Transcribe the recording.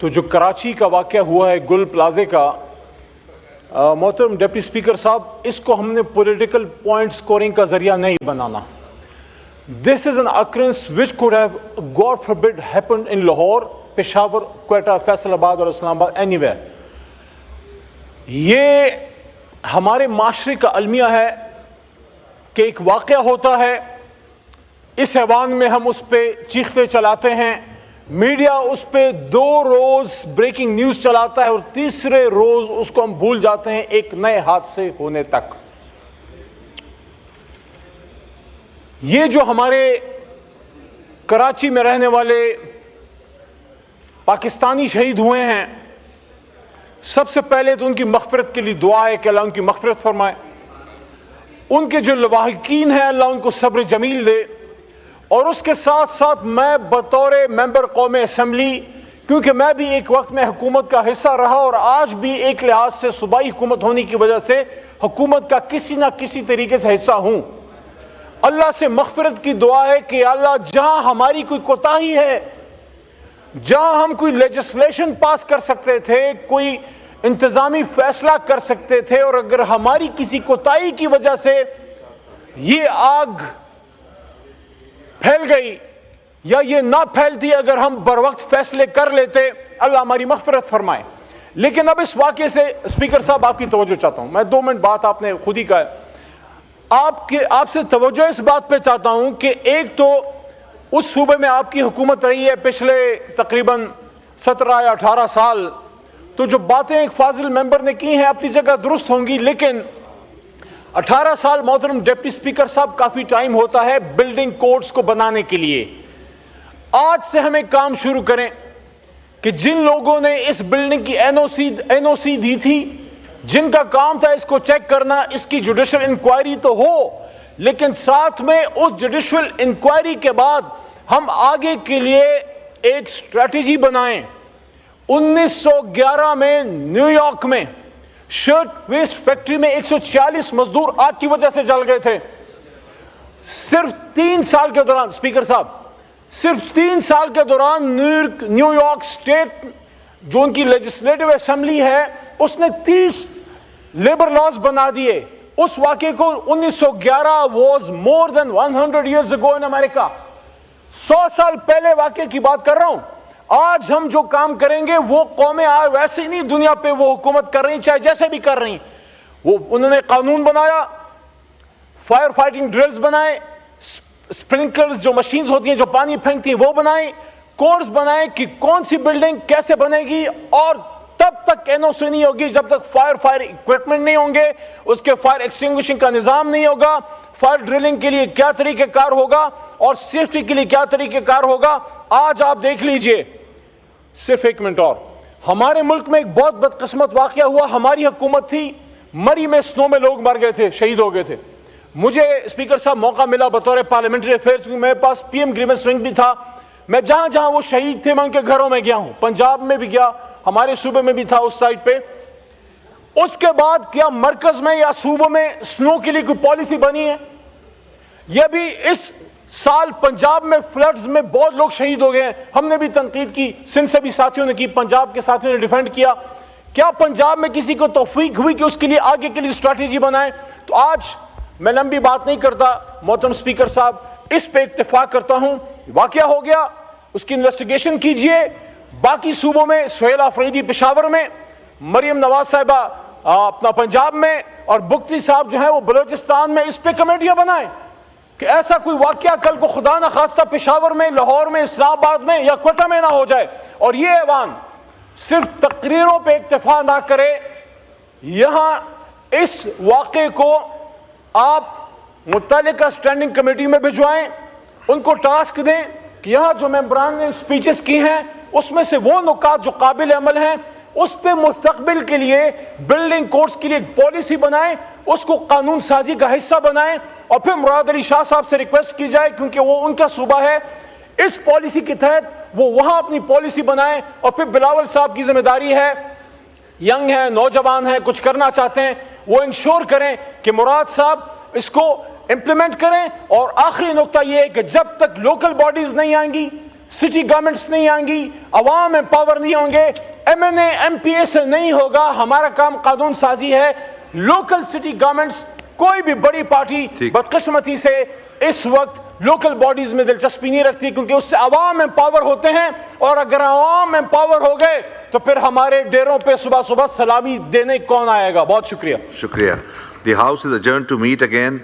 تو جو کراچی کا واقعہ ہوا ہے گل پلازے کا، محترم ڈپٹی اسپیکر صاحب، اس کو ہم نے پولیٹیکل پوائنٹ سکورنگ کا ذریعہ نہیں بنانا۔ This is an occurrence which could have, God forbid, happened in Lahore, Peshawar, Quetta, Faisalabad اور اسلام آباد، anywhere۔ یہ ہمارے معاشرے کا المیہ ہے کہ ایک واقعہ ہوتا ہے، اس ایوان میں ہم اس پہ چیختے چلاتے ہیں، میڈیا اس پہ 2 روز بریکنگ نیوز چلاتا ہے اور تیسرے روز اس کو ہم بھول جاتے ہیں ایک نئے حادثے ہونے تک۔ یہ جو ہمارے کراچی میں رہنے والے پاکستانی شہید ہوئے ہیں، سب سے پہلے تو ان کی مغفرت کے لیے دعا ہے کہ اللہ ان کی مغفرت فرمائے۔ ان کے جو لواحقین ہیں، اللہ ان کو صبر جمیل دے۔ اور اس کے ساتھ ساتھ میں بطور ممبر قومی اسمبلی، کیونکہ میں بھی ایک وقت میں حکومت کا حصہ رہا اور آج بھی ایک لحاظ سے صوبائی حکومت ہونے کی وجہ سے حکومت کا کسی نہ کسی طریقے سے حصہ ہوں، اللہ سے مغفرت کی دعا ہے کہ اللہ جہاں ہماری کوئی کوتاہی ہے، جہاں ہم کوئی لیجسلیشن پاس کر سکتے تھے، کوئی انتظامی فیصلہ کر سکتے تھے، اور اگر ہماری کسی کوتاہی کی وجہ سے یہ آگ پھیل گئی یا یہ نہ پھیلتی، اگر ہم بر وقت فیصلے کر لیتے، اللہ ہماری مغفرت فرمائے۔ لیکن اب اس واقعے سے اسپیکر صاحب آپ کی توجہ چاہتا ہوں، میں 2 منٹ بات آپ نے خود ہی کہا ہے، آپ سے توجہ اس بات پہ چاہتا ہوں کہ ایک تو اس صوبے میں آپ کی حکومت رہی ہے پچھلے تقریباً 17 یا 18 سال، تو جو باتیں ایک فاضل ممبر نے کی ہیں اپنی جگہ درست ہوں گی، لیکن 18 سال محترم ڈپٹی اسپیکر صاحب کافی ٹائم ہوتا ہے بلڈنگ کوڈز کو بنانے کے لیے۔ آج سے ہمیں کام شروع کریں کہ جن لوگوں نے اس بلڈنگ کی این او سی دی تھی، جن کا کام تھا اس کو چیک کرنا، اس کی جوڈیشل انکوائری تو ہو، لیکن ساتھ میں اس جوڈیشل انکوائری کے بعد ہم آگے کے لیے ایک اسٹریٹجی بنائیں۔ 1911 میں نیو یارک میں شرٹ ویسٹ فیکٹری میں 140 مزدور آگ کی وجہ سے جل گئے تھے۔ صرف 3 سال کے دوران، اسپیکر صاحب، صرف 3 سال کے دوران نیو یارک اسٹیٹ جو ان کی لیجسلیٹو اسمبلی ہے، اس نے 30 لیبر لاز بنا دیے۔ اس واقعے کو 1911 was more than 100 years ago in America۔ 100 سال پہلے واقعے کی بات کر رہا ہوں۔ آج ہم جو کام کریں گے وہ قومیں ویسے نہیں دنیا پہ وہ حکومت کر رہی، چاہے جیسے بھی کر رہی، انہوں نے قانون بنایا، فائر فائٹنگ ڈرلز بنائے، سپرنکلرز جو مشینز ہوتی ہیں جو پانی پھینکتی ہیں وہ بنائیں، کوڈز بنائیں کہ کون سی بلڈنگ کیسے بنے گی، اور تب تک این او سی نہیں ہوگی جب تک فائر ایکوپمنٹ نہیں ہوں گے، اس کے فائر ایکسٹنگوشنگ کا نظام نہیں ہوگا، فائر ڈرلنگ کے لیے کیا طریقہ کار ہوگا اور سیفٹی کے لیے کیا طریقہ کار ہوگا۔ آج آپ دیکھ لیجئے، صرف 1 منٹ اور، ہمارے ملک میں ایک بہت بدقسمت واقعہ ہوا، ہماری حکومت تھی، مری میں سنو میں لوگ مر گئے تھے، شہید ہو گئے تھے۔ مجھے اسپیکر صاحب موقع ملا بطور پارلیمنٹری افیئرز، میرے پاس پی ایم گریونس ونگ بھی تھا، میں جہاں جہاں وہ شہید تھے میں ان کے گھروں میں گیا ہوں، پنجاب میں بھی گیا، ہمارے صوبے میں بھی تھا اس سائٹ پہ۔ اس کے بعد کیا مرکز میں یا صوبوں میں سنو کے لیے کوئی پالیسی بنی ہے؟ یہ بھی اس سال پنجاب میں فلڈز میں بہت لوگ شہید ہو گئے ہیں، ہم نے بھی تنقید کی، سندھ سے بھی ساتھیوں نے کی، پنجاب کے ساتھیوں نے ڈیفینڈ کیا۔ کیا پنجاب میں کسی کو توفیق ہوئی کہ اس کے لیے آگے کے لیے اسٹریٹجی بنائیں؟ تو آج میں لمبی بات نہیں کرتا محترم اسپیکر صاحب، اس پہ اتفاق کرتا ہوں، واقعہ ہو گیا، اس کی انویسٹیگیشن کیجئے۔ باقی صوبوں میں سہیل آفریدی پشاور میں، مریم نواز صاحبہ اپنا پنجاب میں، اور بگٹی صاحب جو ہیں وہ بلوچستان میں، اس پہ کمیٹیاں بنائیں کہ ایسا کوئی واقعہ کل کو خدا نہ خواستہ پشاور میں، لاہور میں، اسلام آباد میں یا کوئٹہ میں نہ ہو جائے۔ اور یہ ایوان صرف تقریروں پہ اکتفا نہ کرے، یہاں اس واقعے کو آپ متعلقہ اسٹینڈنگ کمیٹی میں بھجوائیں، ان کو ٹاسک دیں کہ یہاں جو ممبران نے سپیچز کی ہیں اس میں سے وہ نکات جو قابل عمل ہیں اس پہ مستقبل کے لیے بلڈنگ کوڈز کے لیے ایک پالیسی بنائیں، اس کو قانون سازی کا حصہ بنائیں، اور پھر مراد علی شاہ صاحب سے ریکویسٹ کی جائے کیونکہ وہ ان کا صوبہ ہے، اس پالیسی کے تحت وہ وہاں اپنی پالیسی بنائیں۔ اور پھر بلاول صاحب کی ذمہ داری ہے، ینگ ہیں، نوجوان ہیں، کچھ کرنا چاہتے ہیں، وہ انشور کریں کہ مراد صاحب اس کو امپلیمنٹ کریں۔ اور آخری نقطہ یہ ہے کہ جب تک لوکل باڈیز نہیں آئیں گی، سٹی گورنمنٹس نہیں آئیں گی, عوام امپاور نہیں ہوں گے, M N A M P A سے نہیں ہوگا. ہمارا کام قانون سازی ہے. لوکل سٹی گورنمنٹس, کوئی بھی بڑی پارٹی بدقسمتی سے اس وقت لوکل باڈیز میں دلچسپی نہیں رکھتی, کیونکہ اس سے عوام امپاور ہوتے ہیں, اور اگر عوام امپاور ہو گئے تو پھر ہمارے ڈیروں پہ صبح صبح سلامی دینے کون آئے گا. بہت شکریہ. شکریہ. The House is adjourned to meet again